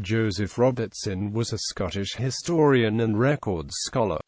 Joseph Robertson was a Scottish historian and records scholar.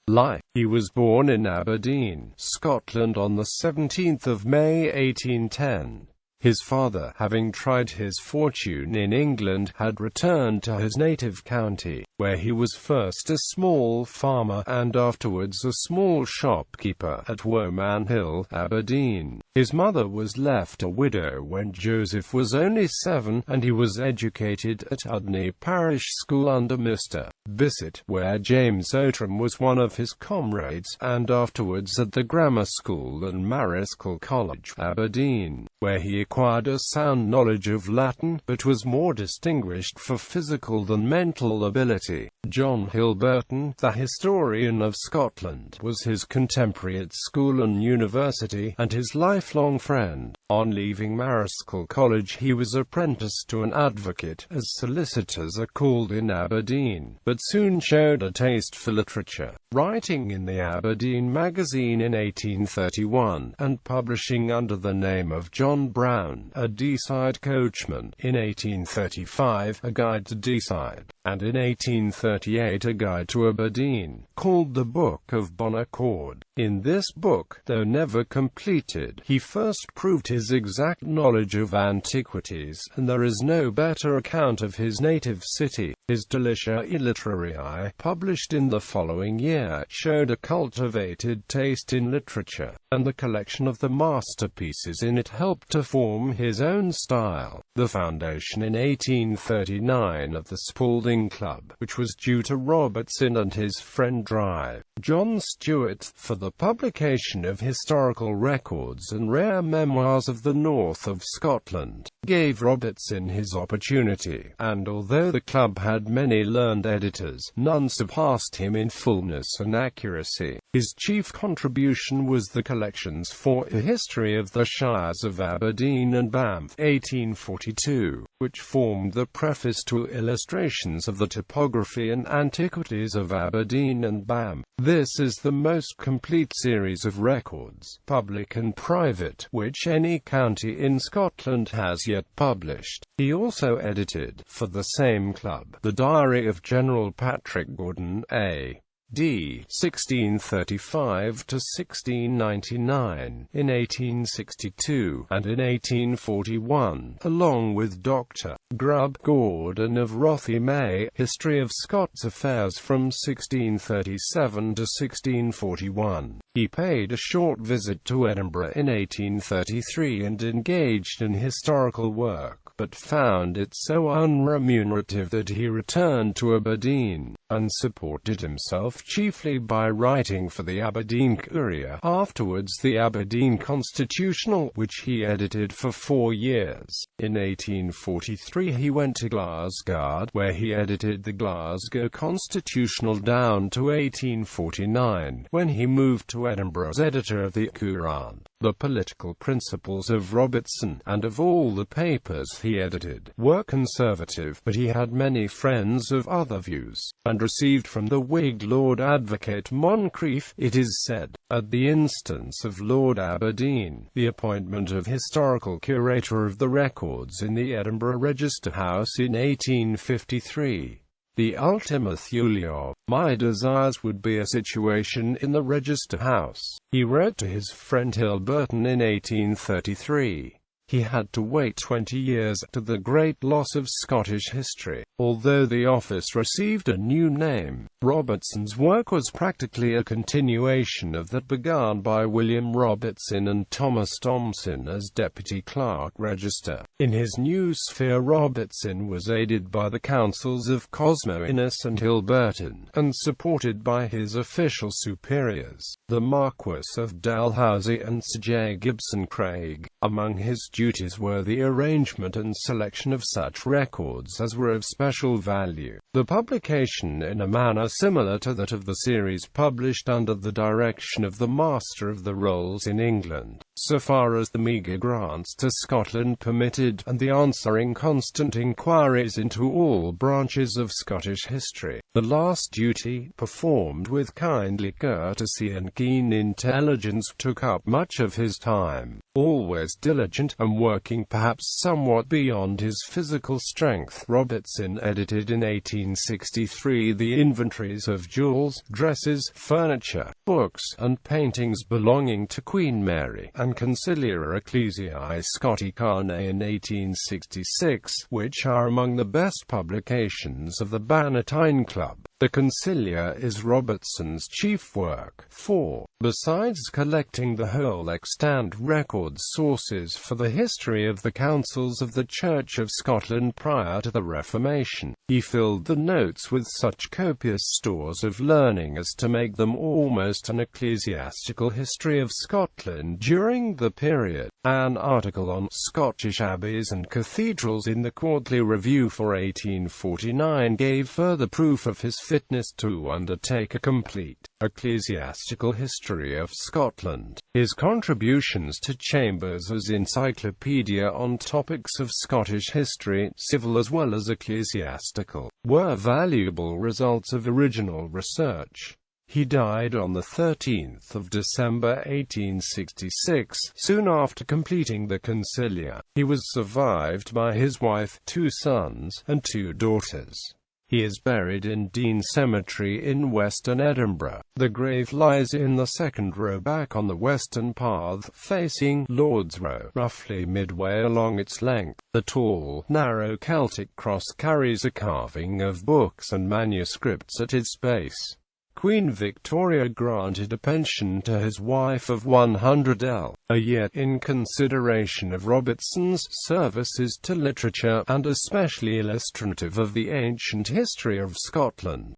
He was born in Aberdeen, Scotland on the 17th of May 1810. His father, having tried his fortune in England, had returned to his native county, where he was first a small farmer and afterwards a small shopkeeper at Woman Hill, Aberdeen. His mother was left a widow when Joseph was only 7, and he was educated at Udney Parish School under Mr. Bissett, where James Outram was one of his comrades, and afterwards at the Grammar School and Marischal College, Aberdeen, where he acquired a sound knowledge of Latin, but was more distinguished for physical than mental ability. John Hilberton, the historian of Scotland, was his contemporary at school and university, and his lifelong friend. On leaving Marischal College he was apprenticed to an advocate, as solicitors are called in Aberdeen, but soon showed a taste for literature, writing in the Aberdeen Magazine in 1831, and publishing under the name of John Brown, a Deeside coachman, in 1835, a guide to Deeside, and in 1838 a guide to Aberdeen, called the Book of Bon Accord. In this book, though never completed, he first proved his exact knowledge of antiquities, and there is no better account of his native city. His Delicia Illiterarii, published in the following year, showed a cultivated taste in literature, and the collection of the masterpieces in it helped to form his own style. The foundation in 1839 of the Spalding Club, which was due to Robertson and his friend Drive John Stewart, for the publication of historical records and rare memoirs of the north of Scotland, gave Robertson his opportunity, and although the club had many learned editors, none surpassed him in fullness and accuracy. His chief contribution was the collections for A History of the Shires of Aberdeen and Banff, 1842, which formed the preface to illustrations of the topography and antiquities of Aberdeen and Banff. This is the most complete series of records, public and private, which any county in Scotland has yet published. He also edited, for the same club, the Diary of General Patrick Gordon, A.D. 1635 to 1699, in 1862, and in 1841, along with Dr. Grub Gordon of Rothiemay, History of Scots Affairs from 1637 to 1641. He paid a short visit to Edinburgh in 1833 and engaged in historical work, but found it so unremunerative that he returned to Aberdeen, and supported himself chiefly by writing for the Aberdeen Courier, afterwards the Aberdeen Constitutional, which he edited for 4 years. In 1843 he went to Glasgow, where he edited the Glasgow Constitutional down to 1849, when he moved to Edinburgh as editor of the Courant. The political principles of Robertson, and of all the papers he edited, were conservative, but he had many friends of other views, and received from the Whig Lord Advocate Moncrieff, it is said, at the instance of Lord Aberdeen, the appointment of historical curator of the records in the Edinburgh Register House in 1853. The Ultima Thule, my desires would be a situation in the Register House, he wrote to his friend Hilberton in 1833. He had to wait 20 years, to the great loss of Scottish history. Although the office received a new name, Robertson's work was practically a continuation of that begun by William Robertson and Thomas Thomson as Deputy Clerk Register. In his new sphere, Robertson was aided by the counsels of Cosmo Innes and Hilberton, and supported by his official superiors, the Marquess of Dalhousie and Sir J. Gibson Craig. Among his duties were the arrangement and selection of such records as were of special value, the publication in a manner similar to that of the series published under the direction of the Master of the Rolls in England, so far as the meagre grants to Scotland permitted, and the answering constant inquiries into all branches of Scottish history. The last duty, performed with kindly courtesy and keen intelligence, took up much of his time. always diligent, and working perhaps somewhat beyond his physical strength. Robertson edited in 1863 the inventories of jewels, dresses, furniture, books, and paintings belonging to Queen Mary, and Consilia Ecclesiae Scotti Carnae in 1866, which are among the best publications of the Bannatyne Club. The Consilia is Robertson's chief work, for, besides collecting the whole extant record sources for the history of the councils of the Church of Scotland prior to the Reformation, he filled the notes with such copious stores of learning as to make them almost an ecclesiastical history of Scotland during the period. An article on Scottish abbeys and cathedrals in the Quarterly Review for 1849 gave further proof of his fitness to undertake a complete ecclesiastical history of Scotland. His contributions to Chambers' encyclopedia on topics of Scottish history, civil as well as ecclesiastical, were valuable results of original research. He died on the 13th of December 1866, soon after completing the Consilia. He was survived by his wife, 2 sons, and 2 daughters. He is buried in Dean Cemetery in western Edinburgh. The grave lies in the second row back on the western path, facing Lord's Row, roughly midway along its length. The tall, narrow Celtic cross carries a carving of books and manuscripts at its base. Queen Victoria granted a pension to his wife of £100 a year, in consideration of Robertson's services to literature, and especially illustrative of the ancient history of Scotland.